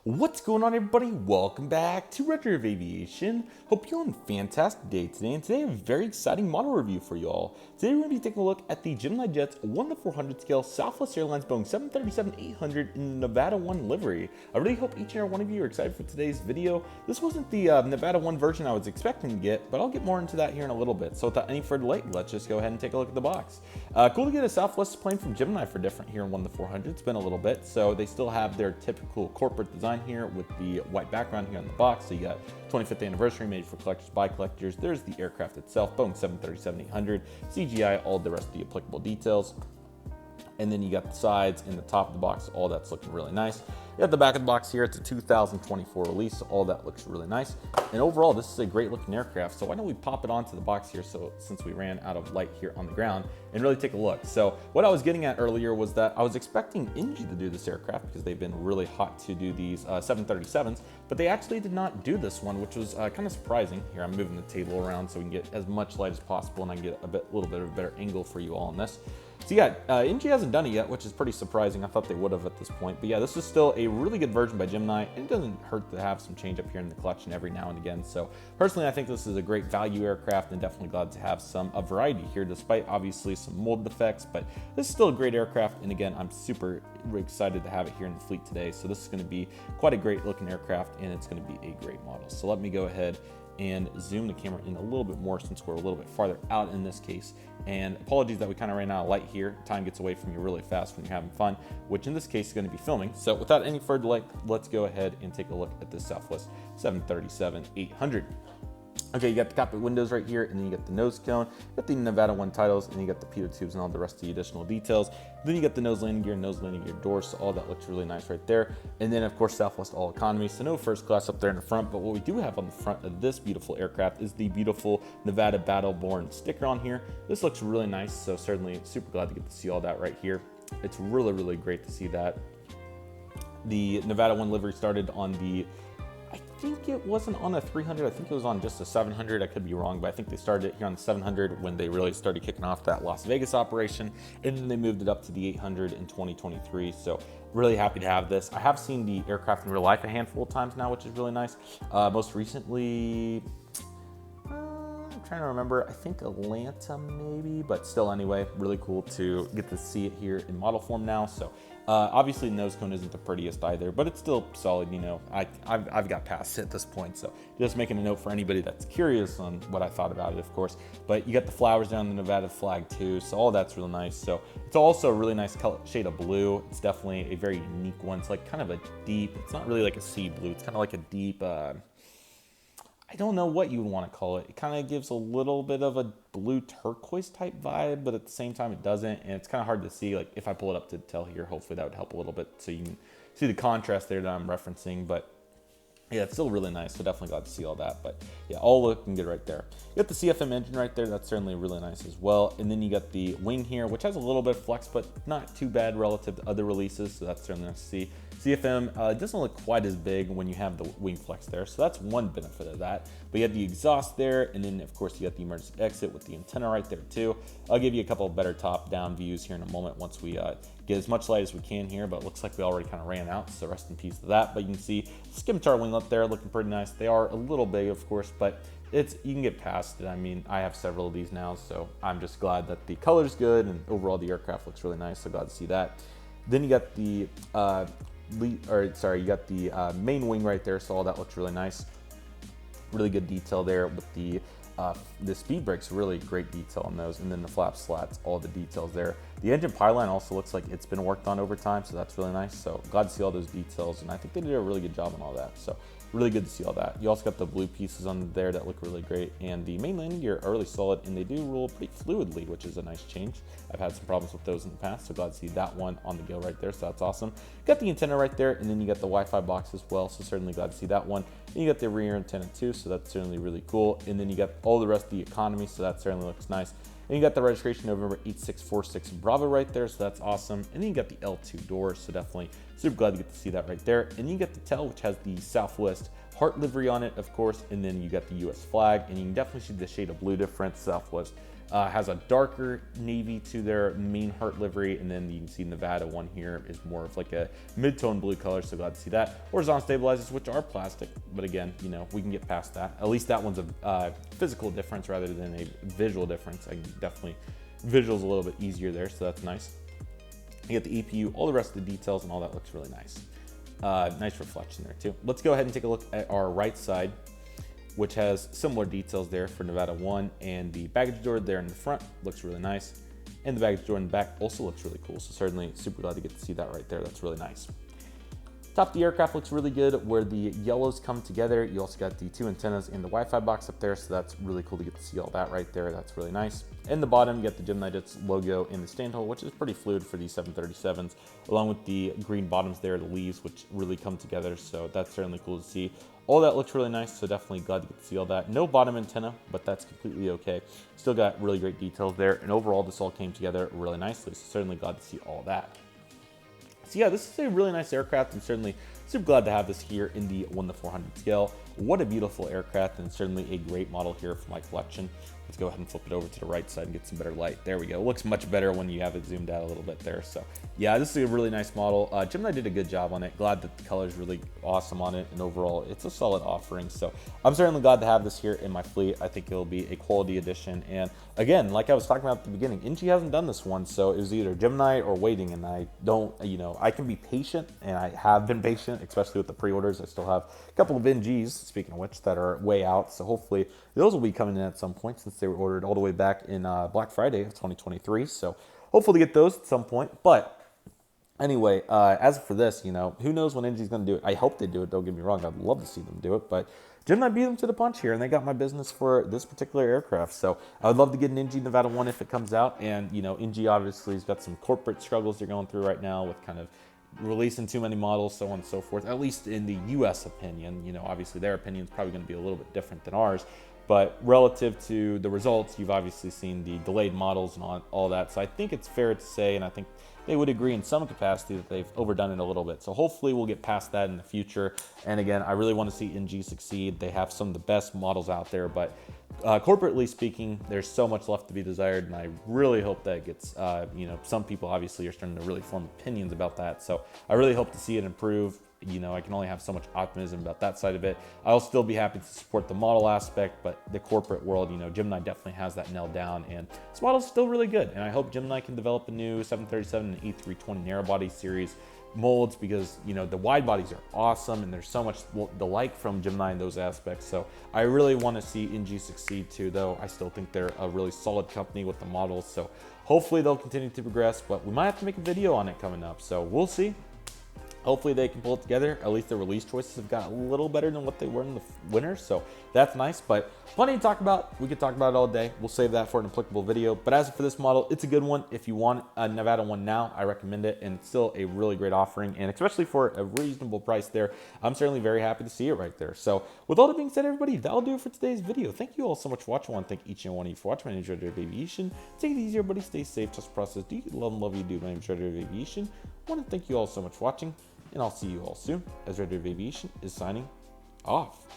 What's going on, everybody? Welcome back to Redriveraviation. Hope you're on a fantastic day today, and today I have a very exciting model review for you all. Today we're going to be taking a look at the GeminiJets 1:400 scale Southwest Airlines Boeing 737-800 in Nevada 1 livery. I really hope each and every one of you are excited for today's video. This wasn't the Nevada 1 version I was expecting to get, but I'll get more into that here in a little bit. So without any further delay, let's just go ahead and take a look at the box. Cool to get a Southwest plane from Gemini for different here in 1:400. It's been a little bit, so they still have their typical corporate design here with the white background here on the box. So you got 25th anniversary, made for collectors by collectors. There's the aircraft itself, Boeing 737-800, CGI, all the rest of the applicable details. And then you got the sides and the top of the box, all that's looking really nice. You got the back of the box here, it's a 2024 release, so all that looks really nice. And overall, this is a great looking aircraft, so why don't we pop it onto the box here, so since we ran out of light here on the ground, and really take a look. So what I was getting at earlier was that I was expecting NG to do this aircraft because they've been really hot to do these 737s, but they actually did not do this one, which was kind of surprising. Here, I'm moving the table around so we can get as much light as possible, and I can get a little bit of a better angle for you all on this. So yeah, NG hasn't done it yet, which is pretty surprising. I thought they would have at this point. But yeah, this is still a really good version by Gemini. And it doesn't hurt to have some change up here in the collection every now and again. So personally, I think this is a great value aircraft and definitely glad to have a variety here, despite obviously some mold defects. But this is still a great aircraft. And again, I'm super excited to have it here in the fleet today. So this is going to be quite a great looking aircraft, and it's going to be a great model. So let me go ahead and zoom the camera in a little bit more since we're a little bit farther out in this case. And apologies that we kind of ran out of light here. Time gets away from you really fast when you're having fun, which in this case is going to be filming. So without any further delay, let's go ahead and take a look at this Southwest 737-800. Okay, you got the cockpit windows right here, and then you got the nose cone, you got the Nevada 1 titles, and you got the pitot tubes and all the rest of the additional details. Then you got the nose landing gear doors, so all that looks really nice right there. And then of course Southwest all economy, so no first class up there in the front. But what we do have on the front of this beautiful aircraft is the beautiful Nevada Battleborn sticker on here. This looks really nice, so certainly super glad to get to see all that right here. It's really, really great to see that. The Nevada 1 livery started on the, I think it wasn't on a 300, I think it was on just a 700, I could be wrong, but I think they started it here on the 700 when they really started kicking off that Las Vegas operation, and then they moved it up to the 800 in 2023, so really happy to have this. I have seen the aircraft in real life a handful of times now, which is really nice. Most recently, I'm trying to remember, I think Atlanta maybe, but still anyway, really cool to get to see it here in model form now. So obviously the nose cone isn't the prettiest either, but it's still solid. You know, I've got past it at this point, so just making a note for anybody that's curious on what I thought about it, of course. But you got the flowers down the Nevada flag too, so all that's really nice. So it's also a really nice color, shade of blue. It's definitely a very unique one. It's like kind of a deep, it's not really like a sea blue, it's kind of like a deep, I don't know what you would want to call it. It kind of gives a little bit of a blue turquoise type vibe, but at the same time it doesn't. And it's kind of hard to see, like if I pull it up to tell here, hopefully that would help a little bit so you can see the contrast there that I'm referencing. But yeah, it's still really nice, so definitely glad to see all that. But yeah, all looking good right there. You got the CFM engine right there, that's certainly really nice as well. And then you got the wing here, which has a little bit of flex, but not too bad relative to other releases, so that's certainly nice to see. CFM doesn't look quite as big when you have the wing flex there, so that's one benefit of that. But you have the exhaust there, and then of course you got the emergency exit with the antenna right there too. I'll give you a couple of better top-down views here in a moment once we get as much light as we can here, but it looks like we already kind of ran out, so rest in peace to that. But you can see Scimitar winglet there looking pretty nice. They are a little big, of course, but you can get past it. I mean, I have several of these now, so I'm just glad that the color's good and overall the aircraft looks really nice, so glad to see that. Then you got the main wing right there, so all that looks really nice. Really good detail there with the speed brakes, really great detail on those, and then the flap slats, all the details there. The engine pylon also looks like it's been worked on over time, so that's really nice. So glad to see all those details, and I think they did a really good job on all that. So really good to see all that. You also got the blue pieces on there that look really great, and the main landing gear are really solid, and they do roll pretty fluidly, which is a nice change. I've had some problems with those in the past, so glad to see that one on the go right there, so that's awesome. Got the antenna right there, and then you got the Wi-Fi box as well, so certainly glad to see that one. And you got the rear antenna too, so that's certainly really cool. And then you got all the rest of the economy, so that certainly looks nice. And you got the registration November 8646 Bravo right there, so that's awesome. And then you got the L2 doors, so definitely super glad to get to see that right there. And you get the tail, which has the Southwest Heart livery on it, of course, and then you got the US flag, and you can definitely see the shade of blue difference. Southwest Has a darker navy to their main heart livery, and then you can see Nevada one here is more of like a mid-tone blue color, so glad to see that. Horizontal stabilizers, which are plastic, but again, you know, we can get past that. At least that one's a physical difference rather than a visual difference. I can definitely, visual's a little bit easier there, so that's nice. You get the EPU, all the rest of the details, and all that looks really nice. Nice reflection there too. Let's go ahead and take a look at our right side, which has similar details there for Nevada 1, and the baggage door there in the front looks really nice, and the baggage door in the back also looks really cool, so certainly super glad to get to see that right there. That's really nice. Top of the aircraft looks really good where the yellows come together. You also got the 2 antennas and the Wi-Fi box up there, so that's really cool to get to see all that right there. That's really nice. In the bottom, you got the GeminiJets logo in the stand hole, which is pretty fluid for these 737s, along with the green bottoms there, the leaves, which really come together, so that's certainly cool to see. All that looks really nice, so definitely glad to get to see all that. No bottom antenna, but that's completely okay. Still got really great details there, and overall this all came together really nicely, so certainly glad to see all that. So yeah, this is a really nice aircraft, and certainly super glad to have this here in the 1:400 scale. What a beautiful aircraft, and certainly a great model here for my collection. Let's go ahead and flip it over to the right side and get some better light. There we go. It looks much better when you have it zoomed out a little bit there. So yeah, this is a really nice model. Gemini did a good job on it. Glad that the color is really awesome on it, and overall it's a solid offering. So I'm certainly glad to have this here in my fleet. I think it'll be a quality addition. And again, like I was talking about at the beginning, NG hasn't done this one, so it was either Gemini or waiting. And I don't, you know, I can be patient, and I have been patient, especially with the pre-orders. I still have a couple of NGs, speaking of which, that are way out. So hopefully those will be coming in at some point, since they were ordered all the way back in Black Friday of 2023. So hopefully get those at some point. But anyway, as for this, you know, who knows when NG's going to do it. I hope they do it, don't get me wrong. I'd love to see them do it, but Gemini beat them to the punch here, and they got my business for this particular aircraft. So I would love to get an NG Nevada 1 if it comes out. And, you know, NG obviously has got some corporate struggles they're going through right now with kind of releasing too many models, so on and so forth, at least in the US opinion. You know, obviously their opinion is probably going to be a little bit different than ours, but relative to the results, you've obviously seen the delayed models and all that. So I think it's fair to say, and I think they would agree in some capacity, that they've overdone it a little bit. So hopefully we'll get past that in the future. And again, I really want to see NG succeed. They have some of the best models out there, but corporately speaking, there's so much left to be desired, and I really hope that it gets, you know, some people obviously are starting to really form opinions about that. So I really hope to see it improve. You know, I can only have so much optimism about that side of it. I'll still be happy to support the model aspect, but the corporate world, you know, Gemini definitely has that nailed down, and this model's still really good. And I hope Gemini can develop a new 737 and A320 narrow-body series molds, because, you know, the wide bodies are awesome, and there's so much to like from Gemini in those aspects. So I really want to see NG succeed too, though I still think they're a really solid company with the models. So hopefully they'll continue to progress, but we might have to make a video on it coming up, so we'll see. Hopefully they can pull it together. At least the release choices have got a little better than what they were in the winter, so that's nice. But plenty to talk about. We could talk about it all day. We'll save that for an applicable video. But as for this model, it's a good one. If you want a Nevada 1 now, I recommend it, and it's still a really great offering, and especially for a reasonable price there, I'm certainly very happy to see it right there. So with all that being said, everybody, that'll do it for today's video. Thank you all so much for watching. I want to thank each and one of you for watching. My name is Redriveraviation. Take it easy, everybody. Stay safe. Trust the process. Do you love and love you do? My name is Redriveraviation. I want to thank you all so much for watching, and I'll see you all soon, as Redriveraviation is signing off.